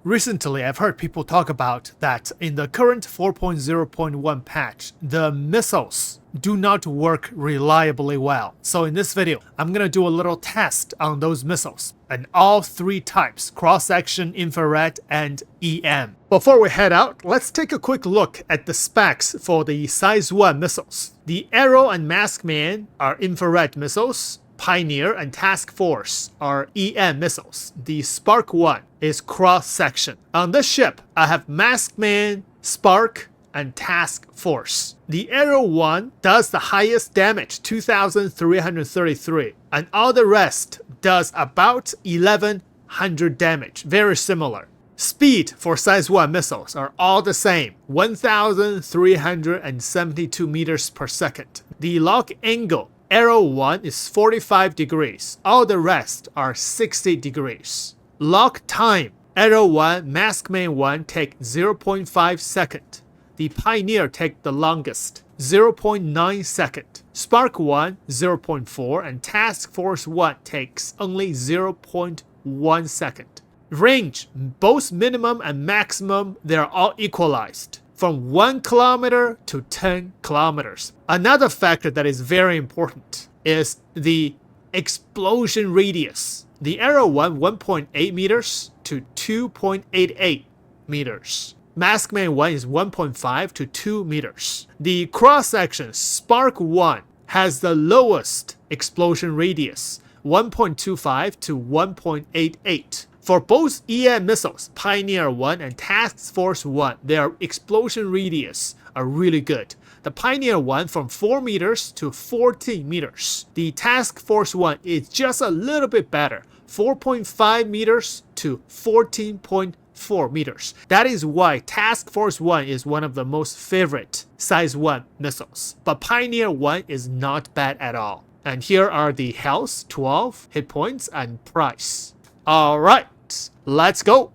Recently, I've heard people talk about that in the current 4.0.1 patch, the missiles do not work reliably well. So in this video, I'm gonna do a little test on those missiles and all three types: cross-section, infrared, and EM. Before we head out, let's take a quick look at the specs for the Size 1 missiles. The Arrow and Maskman are infrared missiles. Pioneer and Task Force are EM missiles. The Spark 1 is cross-section. On this ship, I have Maskman, Spark, and Task Force. The Arrow 1 does the highest damage, 2,333, and all the rest does about 1,100 damage, very similar. Speed for Size 1 missiles are all the same, 1,372 meters per second. The lock angle, Arrow 1 is 45 degrees, all the rest are 60 degrees. Lock time, Arrow 1, Maskman 1 take 0.5 second. The Pioneer take the longest, 0.9 second. Spark 1, 0.4, and Task Force 1 takes only 0.1 second. Range, both minimum and maximum, they're all equalized, from 1 kilometer to 10 kilometers. Another factor that is very important is the explosion radius. The Arrow 1, 1.8 meters to 2.88 meters. Maskman 1 is 1.5 to 2 meters. The cross-section Spark 1 has the lowest explosion radius, 1.25 to 1.88. For both EM missiles, Pioneer 1 and Task Force 1, their explosion radius are really good. The Pioneer 1 from 4 meters to 14 meters. The Task Force 1 is just a little bit better, 4.5 meters to 14.4 meters. That is why Task Force 1 is one of the most favorite Size 1 missiles. But Pioneer 1 is not bad at all. And here are the health, 12, hit points, and price. Alright, let's go.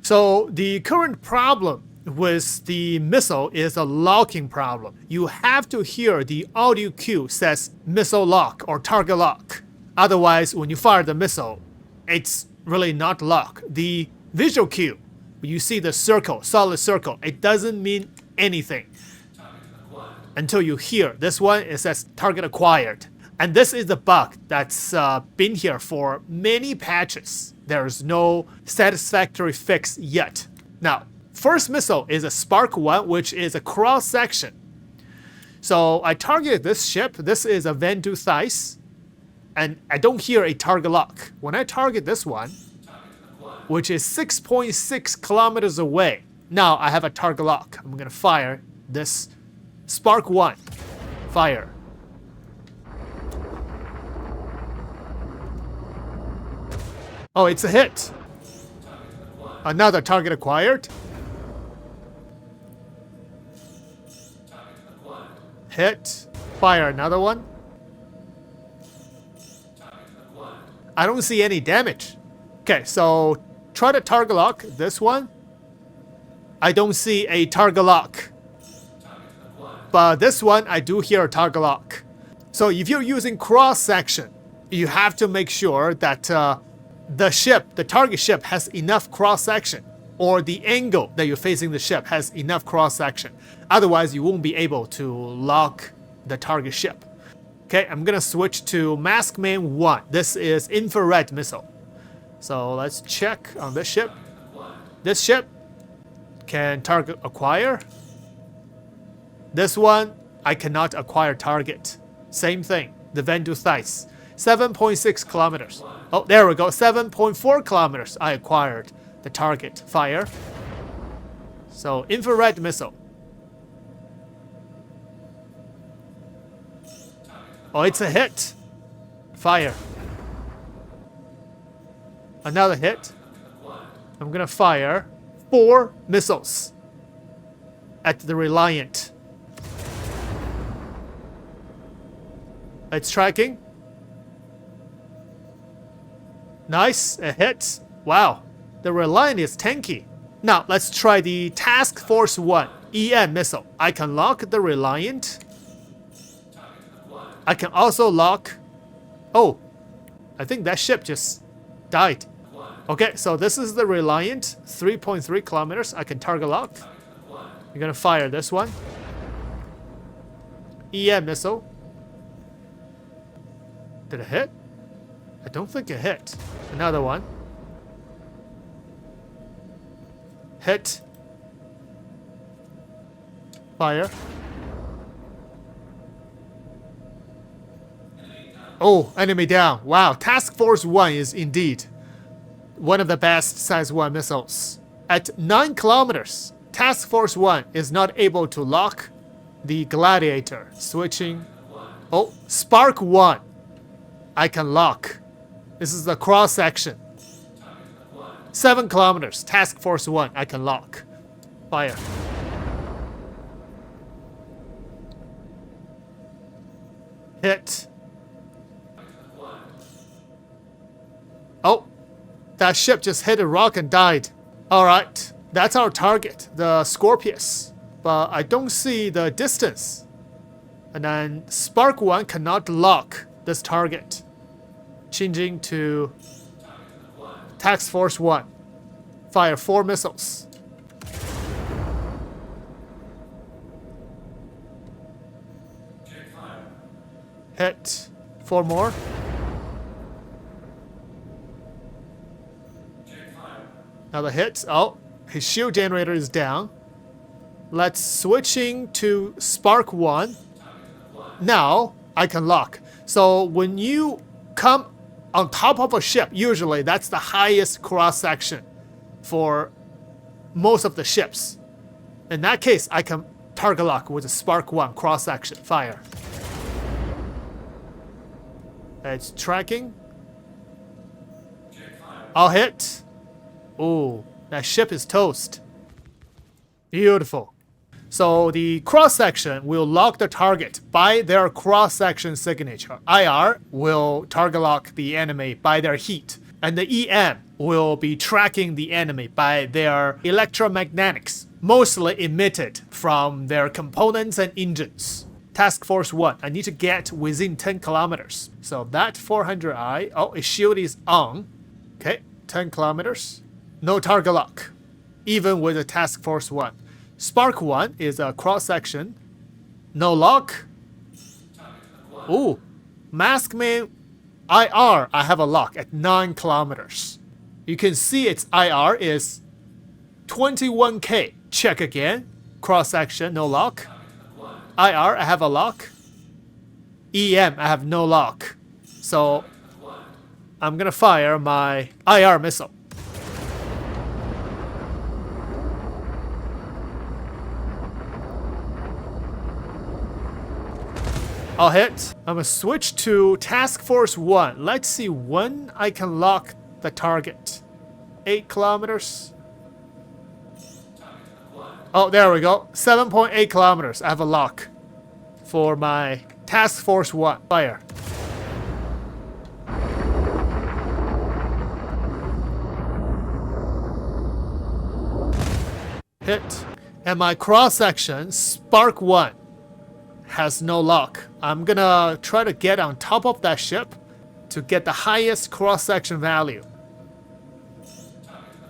So the current problem with the missile is a locking problem. You have to hear the audio cue says missile lock or target lock. Otherwise, when you fire the missile, it's really not lock. The visual cue, you see the circle, solid circle, it doesn't mean anything until you hear this one. It says target acquired. And this is the bug that's been here for many patches. There's no satisfactory fix yet. Now, first missile is a Spark 1, which is a cross-section. So I targeted this ship. This is a Van Du Thijs. And I don't hear a target lock. When I target this one, which is 6.6 kilometers away, now I have a target lock. I'm going to fire this Spark 1. Fire. Oh, it's a hit. Another target acquired. Hit. Fire another one. I don't see any damage. Okay, so try to target lock this one. I don't see a target lock. But this one, I do hear a target lock. So if you're using cross-section, you have to make sure that the target ship has enough cross-section, or the angle that you're facing the ship has enough cross-section. Otherwise, you won't be able to lock the target ship. Okay, I'm gonna switch to Maskman 1. This is infrared missile. So let's check on this ship. This ship can target acquire. This one, I cannot acquire target. Same thing, the Van Du Thijs. 7.6 kilometers. Oh, there we go. 7.4 kilometers. I acquired the target. Fire. So, infrared missile. Oh, it's a hit. Fire. Another hit. I'm gonna fire 4 missiles at the Reliant. It's tracking. Nice, a hit. Wow, the Reliant is tanky. Now let's try the Task Force 1 EM missile. I can lock the Reliant. I can also lock... Oh, I think that ship just died. Okay, so this is the Reliant, 3.3 kilometers. I can target lock. You're gonna fire this one. EM missile. Did it hit? I don't think it hit. Another one. Hit. Fire. Oh, enemy down. Wow, Task Force 1 is indeed one of the best size 1 missiles. At 9 kilometers, Task Force 1 is not able to lock the Gladiator. Switching. Oh, Spark 1. I can lock. This is the cross section. 7 kilometers, Task Force 1. I can lock. Fire. Hit. Oh, that ship just hit a rock and died. Alright, that's our target, the Scorpius. But I don't see the distance. And then Spark 1 cannot lock this target. Changing to Task Force 1. Fire 4 missiles. Hit 4 more. Another hit. Oh, his shield generator is down. Let's switching to Spark 1. Now I can lock. So when you come on top of a ship, usually that's the highest cross section for most of the ships. In that case, I can target lock with a Spark 1 cross section. Fire. It's tracking. I'll hit. Oh, that ship is toast. Beautiful. So the cross-section will lock the target by their cross-section signature. IR will target lock the enemy by their heat. And the EM will be tracking the enemy by their electromagnetics, mostly emitted from their components and engines. Task Force 1, I need to get within 10 kilometers. So that 400i, oh, its shield is on. Okay, 10 kilometers. No target lock, even with a Task Force 1. Spark 1 is a cross-section. No lock. Ooh, Maskman IR, I have a lock at 9 kilometers. You can see its IR is 21k. Check again. Cross-section, no lock. IR, I have a lock. EM, I have no lock. So I'm gonna fire my IR missile. I'll hit. I'm gonna switch to Task Force 1. Let's see when I can lock the target. 8 kilometers. Oh, there we go. 7.8 kilometers. I have a lock for my Task Force 1. Fire. Hit. And my cross section, Spark 1, has no lock. I'm gonna try to get on top of that ship to get the highest cross-section value.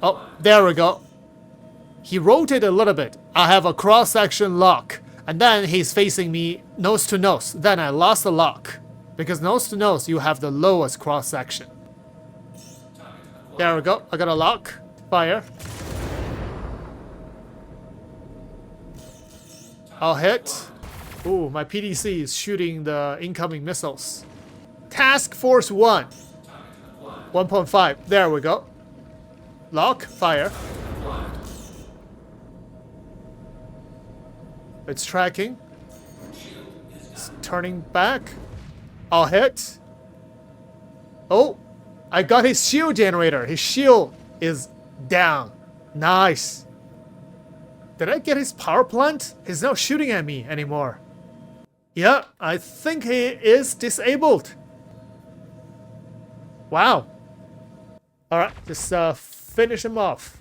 Oh, there we go. He rotated a little bit. I have a cross-section lock. And then he's facing me nose to nose. Then I lost the lock. Because nose to nose, you have the lowest cross-section. There we go. I got a lock. Fire. I'll hit. Ooh, my PDC is shooting the incoming missiles. Task Force 1. 1.5. There we go. Lock. Fire. It's tracking. It's turning back. I'll hit. Oh, I got his shield generator. His shield is down. Nice. Did I get his power plant? He's not shooting at me anymore. Yeah, I think he is disabled. Wow. Alright, just finish him off.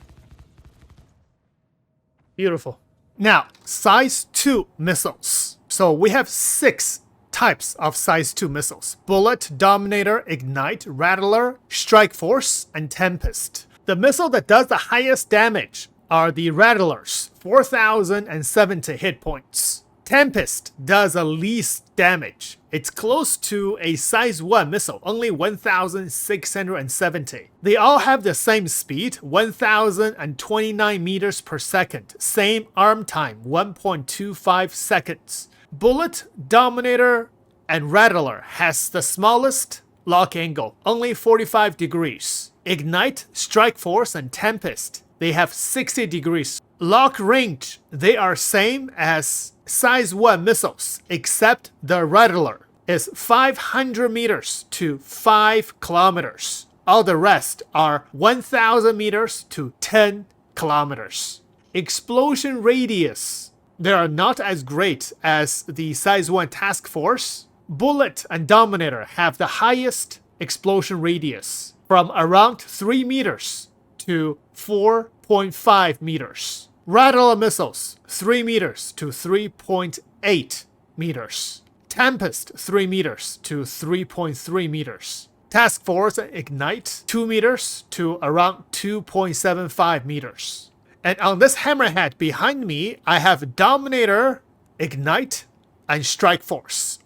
Beautiful. Now, size 2 missiles. So we have 6 types of size 2 missiles. Bullet, Dominator, Ignite, Rattler, Strike Force, and Tempest. The missile that does the highest damage are the Rattlers, 4,070 hit points. Tempest does the least damage. It's close to a size 1 missile, only 1,670. They all have the same speed, 1,029 meters per second. Same arm time, 1.25 seconds. Bullet, Dominator, and Rattler has the smallest lock angle, only 45 degrees. Ignite, Strike Force, and Tempest, they have 60 degrees. Lock range, they are same as size 1 missiles, except the Rattler is 500 meters to 5 kilometers. All the rest are 1,000 meters to 10 kilometers. Explosion radius, they are not as great as the size 1 task force. Bullet and Dominator have the highest explosion radius, from around 3 meters to 4.5 meters. Rattler missiles, 3 meters to 3.8 meters. Tempest, 3 meters to 3.3 meters. Task Force and Ignite, 2 meters to around 2.75 meters. And on this hammerhead behind me, I have Dominator, Ignite, and Strike Force.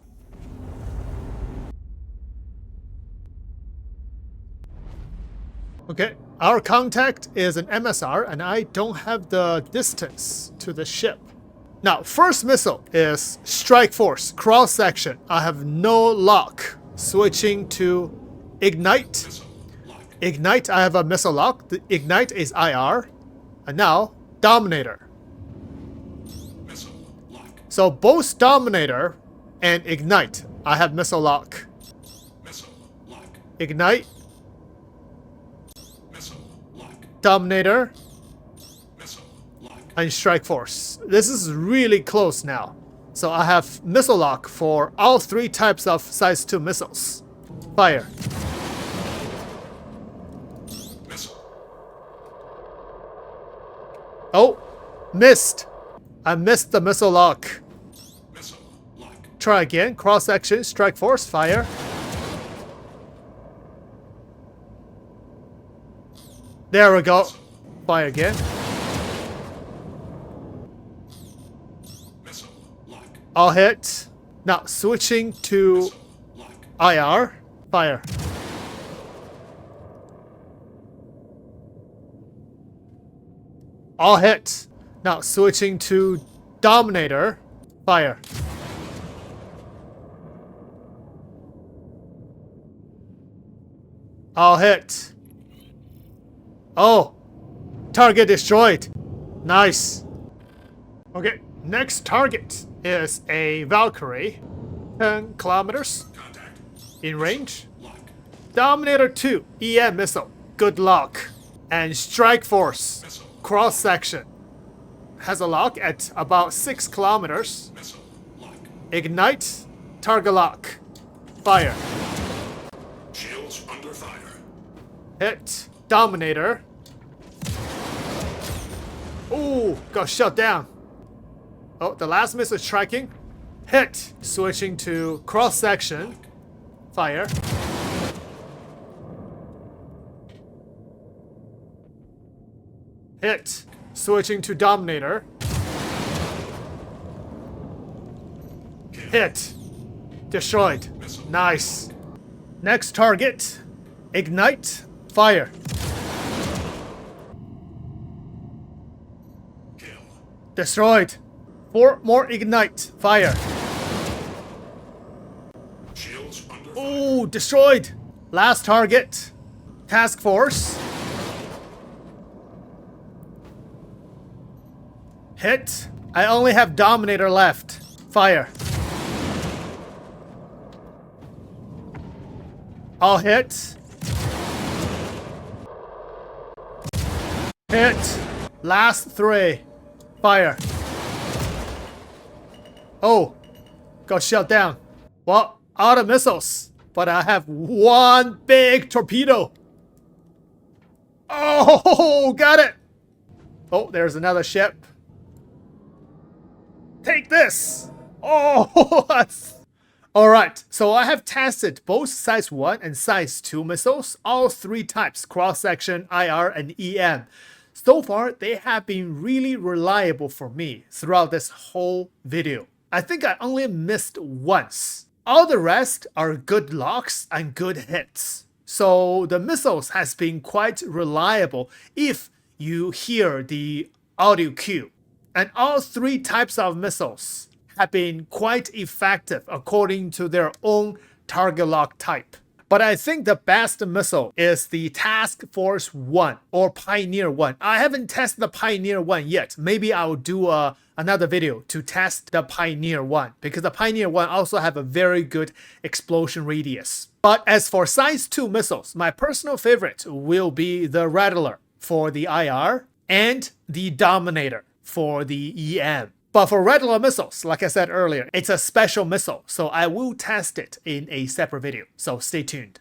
Okay, our contact is an MSR, and I don't have the distance to the ship. Now, first missile is Strike Force, cross section. I have no lock. Switching to Ignite. Ignite, I have a missile lock. The Ignite is IR. And now, Dominator. So both Dominator and Ignite, I have missile lock. Ignite. Dominator, and Strike Force. This is really close now. So I have missile lock for all 3 types of size 2 missiles. Fire. Oh, missed. I missed the missile lock. Try again. Cross section, Strike Force, fire. There we go. Fire again. All hit. Now switching to IR. Fire. All hit. Now switching to Dominator. Fire. All hit. Oh, target destroyed. Nice. Okay, next target is a Valkyrie. 10 kilometers in range. Dominator 2, EM missile. Good luck. And Strike Force, cross section. Has a lock at about 6 kilometers. Ignite, target lock. Fire. Shields under fire. Hit. Dominator. Ooh, got shut down. Oh, the last missile is striking. Hit. Switching to cross section. Fire. Hit. Switching to Dominator. Hit. Destroyed. Nice. Next target. Ignite. Fire. Destroyed. 4 more Ignite. Fire. Oh, destroyed. Last target. Task Force. Hit. I only have Dominator left. Fire. All hit. Hit. Last 3. Fire. Oh. Got shut down. Well, out of missiles. But I have 1 big torpedo. Oh, got it. Oh, there's another ship. Take this. Oh, Alright, so I have tested both size 1 and size 2 missiles, all three types, cross-section, IR, and EM. So far, they have been really reliable for me throughout this whole video. I think I only missed once. All the rest are good locks and good hits. So the missiles has been quite reliable if you hear the audio cue. And all three types of missiles have been quite effective according to their own target lock type. But I think the best missile is the Task Force 1 or Pioneer 1. I haven't tested the Pioneer 1 yet. Maybe I'll do another video to test the Pioneer 1 because the Pioneer 1 also have a very good explosion radius. But as for size 2 missiles, my personal favorite will be the Rattler for the IR and the Dominator for the EM. But for Rattler missiles, like I said earlier, it's a special missile, so I will test it in a separate video, so stay tuned.